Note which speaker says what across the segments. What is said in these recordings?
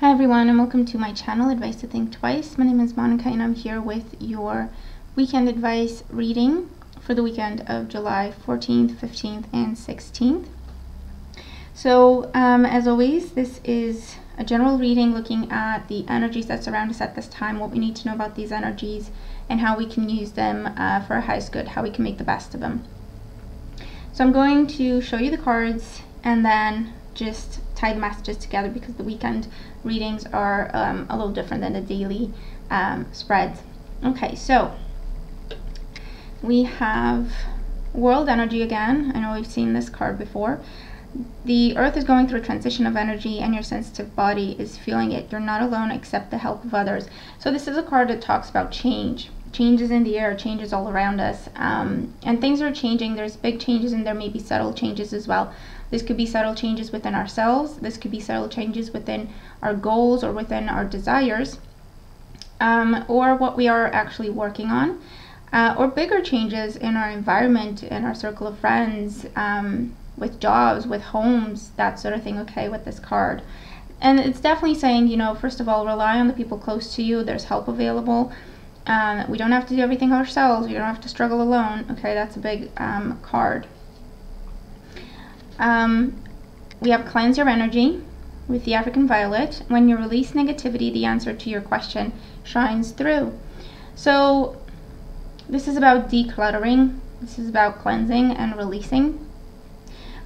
Speaker 1: Hi everyone, and welcome to my channel, Advice to Think Twice. My name is Monica and I'm here with your weekend advice reading for the weekend of July 14th, 15th, and 16th. So as always, this is a general reading looking at the energies that surround us at this time, what we need to know about these energies, and how we can use them for our highest good, how we can make the best of them. So I'm going to show you the cards and then just tie the messages together because the weekend readings are a little different than the daily spreads. Okay, so we have World Energy again. I know we've seen this card before. The earth is going through a transition of energy and your sensitive body is feeling it. You're not alone, accept the help of others. So this is a card that talks about change. Changes in the air, changes all around us, and things are changing. There's big changes and there may be subtle changes as well. This could be subtle changes within ourselves. This could be subtle changes within our goals or within our desires, or what we are actually working on, or bigger changes in our environment, in our circle of friends, with jobs, with homes, that sort of thing, okay, with this card. And it's definitely saying, you know, first of all, rely on the people close to you. There's help available. We don't have to do everything ourselves. We don't have to struggle alone. Okay, that's a big card. We have cleanse your energy with the African Violet. When you release negativity, the answer to your question shines through. So this is about decluttering. This is about cleansing and releasing.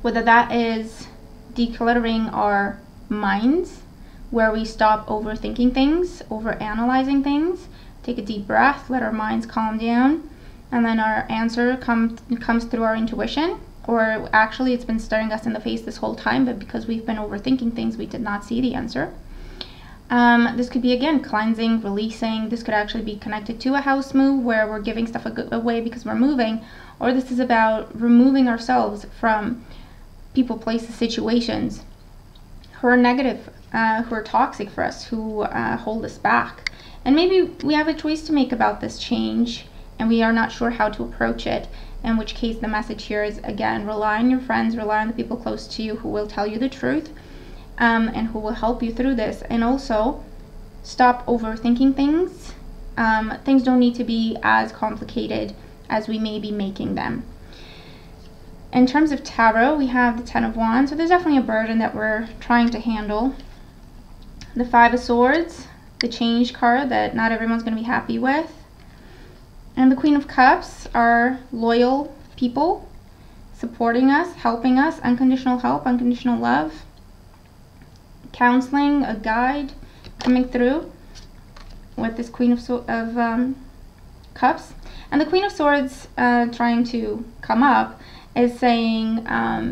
Speaker 1: Whether that is decluttering our minds, where we stop overthinking things, overanalyzing things, take a deep breath, let our minds calm down, and then our answer comes through our intuition. Or actually it's been staring us in the face this whole time, but because we've been overthinking things, we did not see the answer. This could be, again, cleansing, releasing. This could actually be connected to a house move where we're giving stuff away because we're moving. Or this is about removing ourselves from people, places, situations who are negative, who are toxic for us, who hold us back. And maybe we have a choice to make about this change and we are not sure how to approach it, in which case the message here is, again, rely on your friends, rely on the people close to you who will tell you the truth, and who will help you through this. And also stop overthinking things. Things don't need to be as complicated as we may be making them. In terms of tarot, we have the Ten of Wands, so there's definitely a burden that we're trying to handle. The Five of Swords, the change card that not everyone's going to be happy with. And the Queen of Cups are loyal people supporting us, helping us, unconditional help, unconditional love, counseling, a guide coming through with this Queen of Cups. And the Queen of Swords trying to come up is saying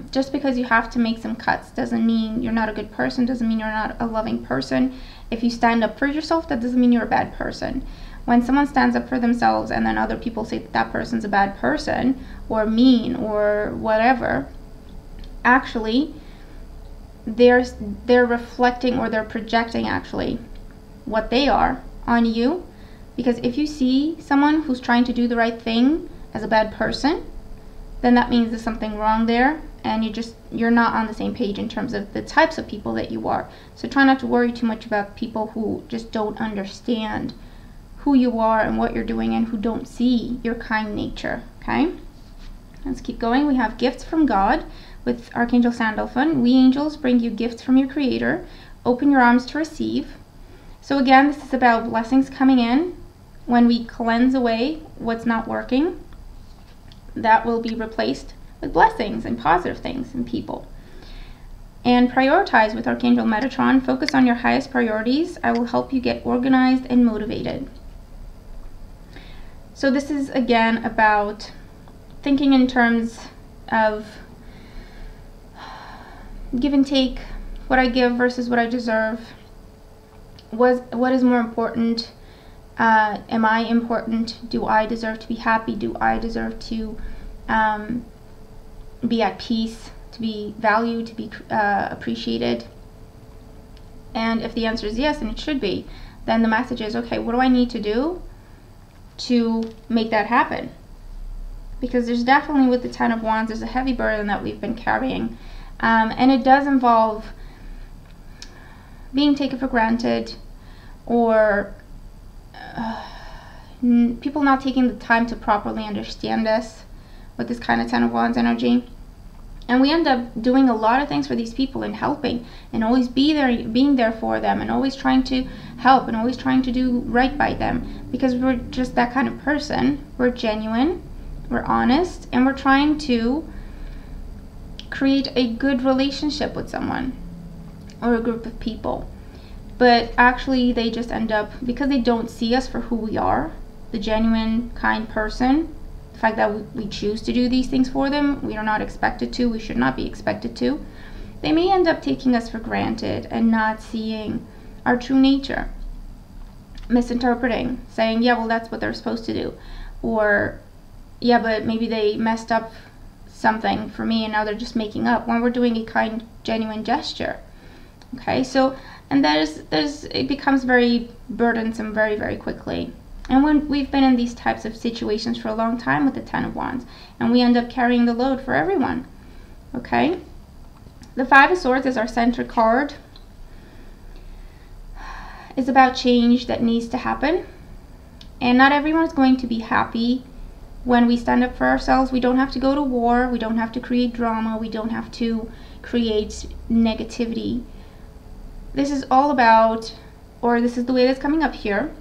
Speaker 1: just because you have to make some cuts doesn't mean you're not a good person, doesn't mean you're not a loving person. If you stand up for yourself, that doesn't mean you're a bad person. When someone stands up for themselves and then other people say that person's a bad person or mean or whatever, actually they're reflecting or they're projecting actually what they are on you. Because if you see someone who's trying to do the right thing as a bad person, then that means there's something wrong there and you're not on the same page in terms of the types of people that you are. So try not to worry too much about people who just don't understand who you are and what you're doing and who don't see your kind nature. Okay, let's keep going. We have gifts from God with Archangel Sandalphon. We angels bring you gifts from your Creator. Open your arms to receive. So again, this is about blessings coming in. When we cleanse away what's not working, that will be replaced with blessings and positive things and people. And prioritize with Archangel Metatron. Focus on your highest priorities. I will help you get organized and motivated. So this is, again, about thinking in terms of give and take, what I give versus what I deserve. What is more important? Am I important? Do I deserve to be happy? Do I deserve to be at peace, to be valued, to be appreciated? And if the answer is yes, and it should be, then the message is, okay, what do I need to do to make that happen? Because there's definitely, with the Ten of Wands, there's a heavy burden that we've been carrying, and it does involve being taken for granted, or people not taking the time to properly understand us with this kind of Ten of Wands energy. And we end up doing a lot of things for these people and helping and always being there for them and always trying to help and always trying to do right by them, because we're just that kind of person. We're genuine, we're honest, and we're trying to create a good relationship with someone or a group of people. But actually they just end up, because they don't see us for who we are, the genuine, kind person, the fact that we choose to do these things for them, we are not expected to, we should not be expected to, they may end up taking us for granted and not seeing our true nature, misinterpreting, saying, yeah, well, that's what they're supposed to do, or yeah, but maybe they messed up something for me and now they're just making up, when we're doing a kind, genuine gesture. Okay, so, and it becomes very burdensome very, very quickly. And when we've been in these types of situations for a long time with the Ten of Wands, and we end up carrying the load for everyone. Okay, the Five of Swords is our center card. It's about change that needs to happen, and not everyone is going to be happy when we stand up for ourselves. We don't have to go to war, we don't have to create drama, we don't have to create negativity. This is all about, or this is the way that's coming up here,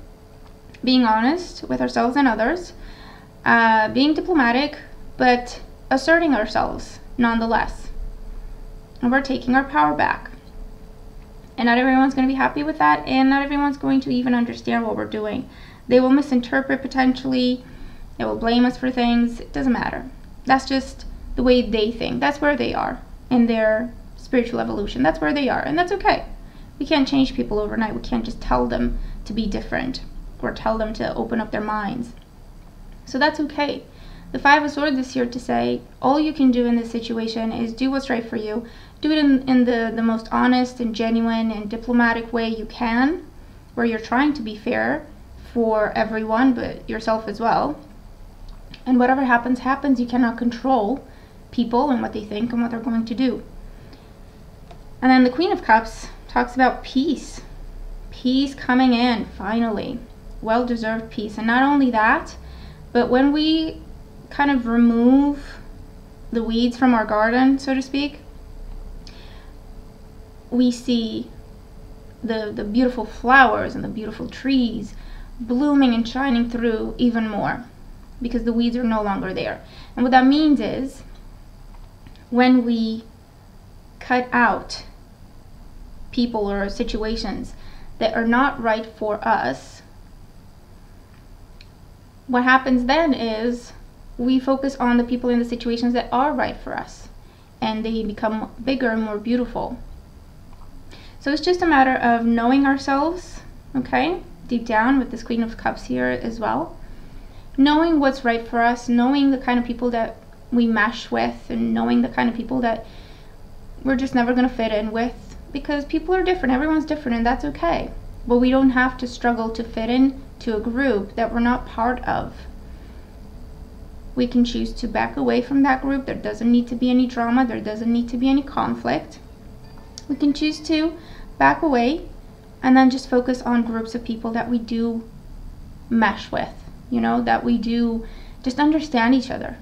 Speaker 1: being honest with ourselves and others, being diplomatic, but asserting ourselves nonetheless. And we're taking our power back. And not everyone's going to be happy with that, and not everyone's going to even understand what we're doing. They will misinterpret potentially, they will blame us for things. It doesn't matter. That's just the way they think. That's where they are in their spiritual evolution. That's where they are, and that's okay. We can't change people overnight. We can't just tell them to be different or tell them to open up their minds. So that's okay. The Five of Swords is here to say all you can do in this situation is do what's right for you. Do it in the most honest and genuine and diplomatic way you can, where you're trying to be fair for everyone but yourself as well. And whatever happens, happens. You cannot control people and what they think and what they're going to do. And then the Queen of Cups talks about peace. Peace coming in, finally. Well-deserved peace. And not only that, but when we kind of remove the weeds from our garden, so to speak, we see the beautiful flowers and the beautiful trees blooming and shining through even more, because the weeds are no longer there. And what that means is, when we cut out people or situations that are not right for us, what happens then is we focus on the people in the situations that are right for us, and they become bigger and more beautiful. So it's just a matter of knowing ourselves, okay, deep down, with this Queen of Cups here as well. Knowing what's right for us, knowing the kind of people that we mesh with, and knowing the kind of people that we're just never going to fit in with, because people are different, everyone's different, and that's okay. But we don't have to struggle to fit in to a group that we're not part of. We can choose to back away from that group. There doesn't need to be any drama, there doesn't need to be any conflict. We can choose to back away and then just focus on groups of people that we do mesh with, you know, that we do just understand each other.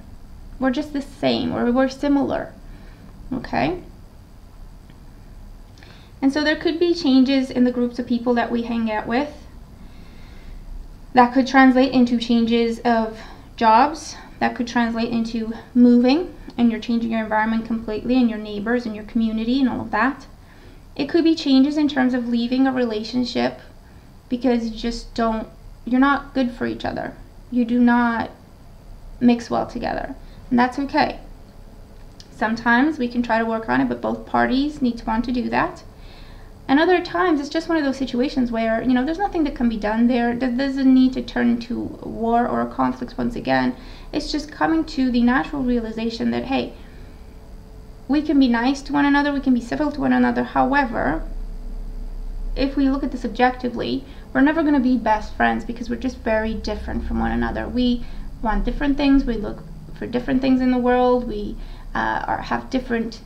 Speaker 1: We're just the same, or we're similar, okay? And so there could be changes in the groups of people that we hang out with. That could translate into changes of jobs. That could translate into moving, and you're changing your environment completely, and your neighbors and your community and all of that. It could be changes in terms of leaving a relationship because you're not good for each other. You do not mix well together, and that's okay. Sometimes we can try to work on it, but both parties need to want to do that. And other times it's just one of those situations where, you know, there's nothing that can be done there. That doesn't need to turn into a war or a conflict once again. It's just coming to the natural realization that, hey, we can be nice to one another, we can be civil to one another. However, if we look at this objectively, we're never going to be best friends because we're just very different from one another. We want different things, we look for different things in the world, we have different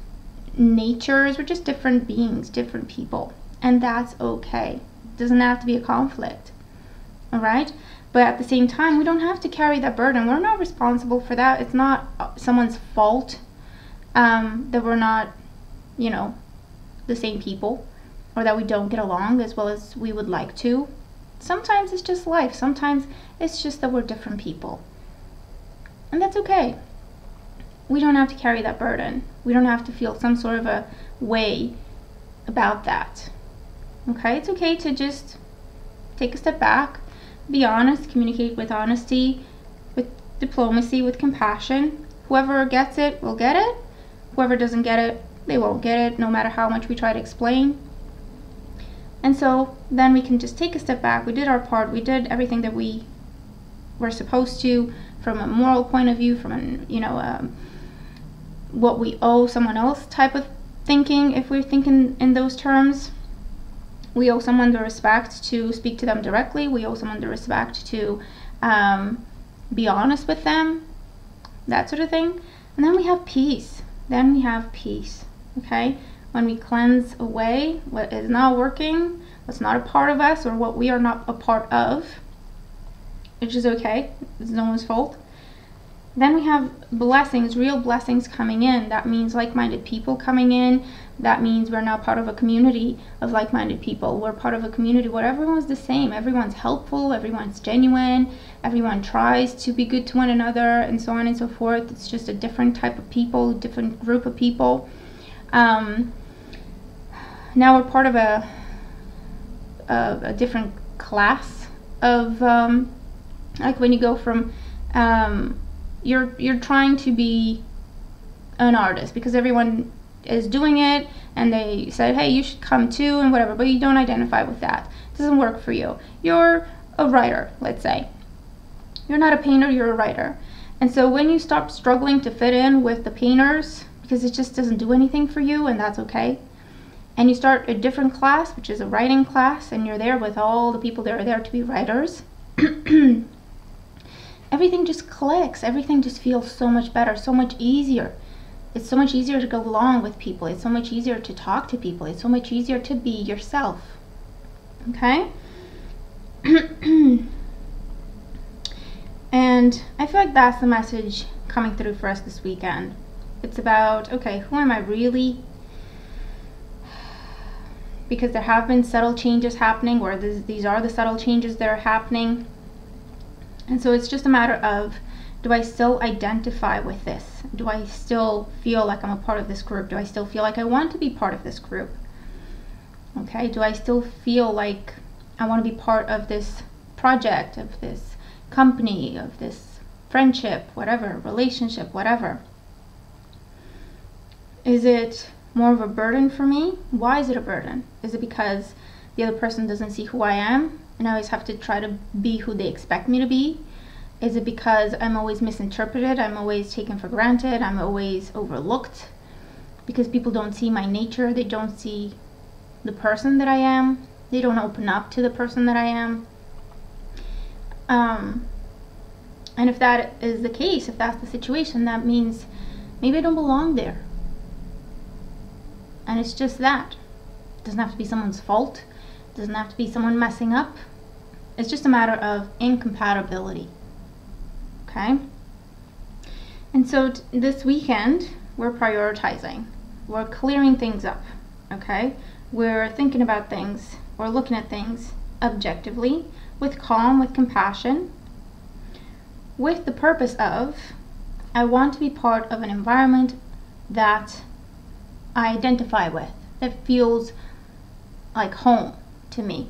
Speaker 1: natures, we're just different beings, different people. and that's okay. It doesn't have to be a conflict. All right? But at the same time, we don't have to carry that burden. We're not responsible for that. It's not someone's fault that we're not, you know, the same people, or that we don't get along as well as we would like to. Sometimes it's just life. Sometimes it's just that we're different people. And that's okay. We don't have to carry that burden. We don't have to feel some sort of a way about that. Okay? It's okay to just take a step back, be honest, communicate with honesty, with diplomacy, with compassion. Whoever gets it will get it. Whoever doesn't get it, they won't get it, no matter how much we try to explain. And so then we can just take a step back. We did our part. We did everything that we were supposed to from a moral point of view, from an, you know, what we owe someone else type of thinking. If we're thinking in those terms, we owe someone the respect to speak to them directly. We owe someone the respect to be honest with them, that sort of thing. And then we have peace. Then we have peace, okay? When we cleanse away what is not working, what's not a part of us, or what we are not a part of, which is okay. It's no one's fault. Then we have blessings, real blessings coming in. That means like-minded people coming in. That means we're now part of a community of like-minded people. We're part of a community where everyone's the same. Everyone's helpful, everyone's genuine, everyone tries to be good to one another, and so on and so forth. It's just a different type of people, different group of people. Now we're part of a different class of, like when you go from, you're trying to be an artist because everyone is doing it and they said, hey, you should come too and whatever, but you don't identify with that. It doesn't work for you. You're a writer, let's say. You're not a painter, you're a writer. And so when you stop struggling to fit in with the painters because it just doesn't do anything for you, and that's okay, and you start a different class, which is a writing class, and you're there with all the people that are there to be writers, everything just clicks. Everything just feels so much better, so much easier. It's so much easier to go along with people. It's so much easier to talk to people. It's so much easier to be yourself. Okay? And I feel like that's the message coming through for us this weekend. It's about, okay, who am I really? Because there have been subtle changes happening, or these are the subtle changes that are happening. And so it's just a matter of, do I still identify with this? Do I still feel like I'm a part of this group? Do I still feel like I want to be part of this group? Okay, do I still feel like I want to be part of this project, of this company, of this friendship, whatever, relationship, whatever? Is it more of a burden for me? Why is it a burden? Is it because the other person doesn't see who I am and I always have to try to be who they expect me to be? Is it because I'm always misinterpreted, I'm always taken for granted, I'm always overlooked? Because people don't see my nature, they don't see the person that I am, they don't open up to the person that I am. And if that is the case, if that's the situation, that means maybe I don't belong there. And it's just that. It doesn't have to be someone's fault, it doesn't have to be someone messing up. It's just a matter of incompatibility. Okay? And so this weekend, we're prioritizing. We're clearing things up. Okay? We're thinking about things. We're looking at things objectively, with calm, with compassion, with the purpose of, I want to be part of an environment that I identify with, that feels like home to me.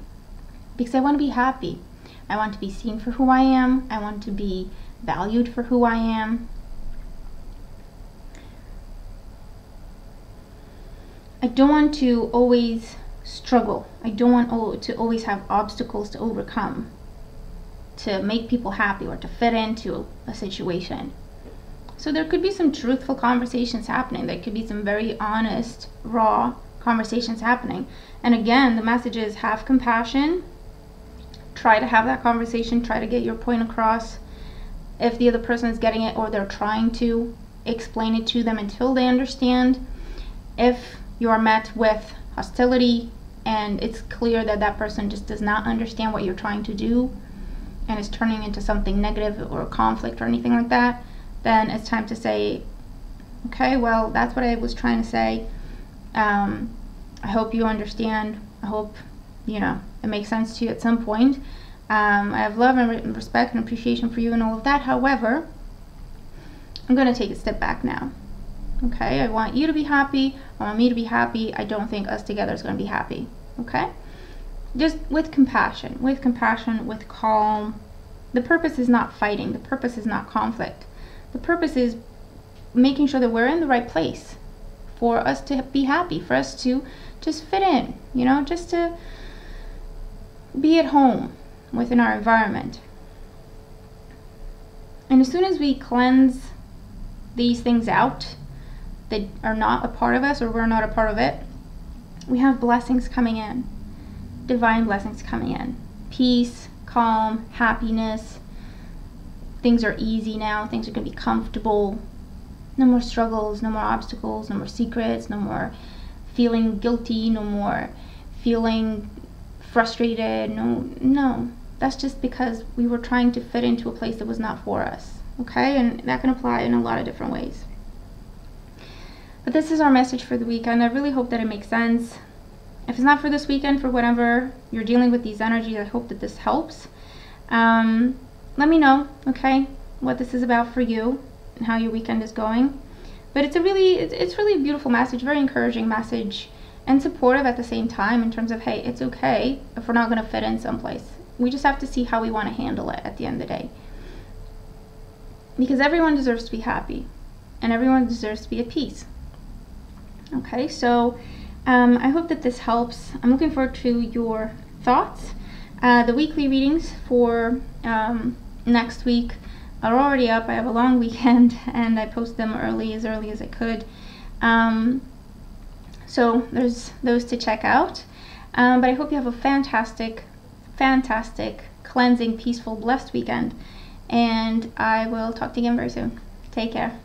Speaker 1: Because I want to be happy. I want to be seen for who I am. I want to be valued for who I am. I don't want to always struggle. I don't want to always have obstacles to overcome to make people happy or to fit into a situation. So there could be some truthful conversations happening. There could be some very honest, raw conversations happening. And again, the message is have compassion. Try to have that conversation. Try to get your point across. If the other person is getting it or they're trying to, explain it to them until they understand. If you are met with hostility, and it's clear that that person just does not understand what you're trying to do and is turning into something negative or conflict or anything like that, then it's time to say, okay, well, that's what I was trying to say. I hope you understand. I hope, it makes sense to you at some point. I have love and respect and appreciation for you and all of that. However, I'm going to take a step back now. Okay, I want you to be happy. I want me to be happy. I don't think us together is going to be happy. Okay? Just with compassion, with calm. The purpose is not fighting. The purpose is not conflict. The purpose is making sure that we're in the right place for us to be happy, for us to just fit in, just to be at home within our environment. And as soon as we cleanse these things out that are not a part of us, or we're not a part of it, we have blessings coming in, divine blessings coming in. Peace, calm, happiness. Things are easy now. Things are going to be comfortable. No more struggles, no more obstacles, no more secrets, no more feeling guilty, no more feeling frustrated. No. That's just because we were trying to fit into a place that was not for us. Okay? And that can apply in a lot of different ways. But this is our message for the weekend. I really hope that it makes sense. If it's not for this weekend, for whatever you're dealing with these energies, I hope that this helps. Let me know, okay, what this is about for you and how your weekend is going. But it's really a beautiful message, very encouraging message, and supportive at the same time in terms of, hey, it's okay if we're not going to fit in someplace. We just have to see how we want to handle it at the end of the day. Because everyone deserves to be happy, and everyone deserves to be at peace. Okay, so I hope that this helps. I'm looking forward to your thoughts. The weekly readings for next week are already up. I have a long weekend and I post them as early as I could. So there's those to check out. But I hope you have a fantastic, cleansing, peaceful, blessed weekend. And I will talk to you again very soon. Take care.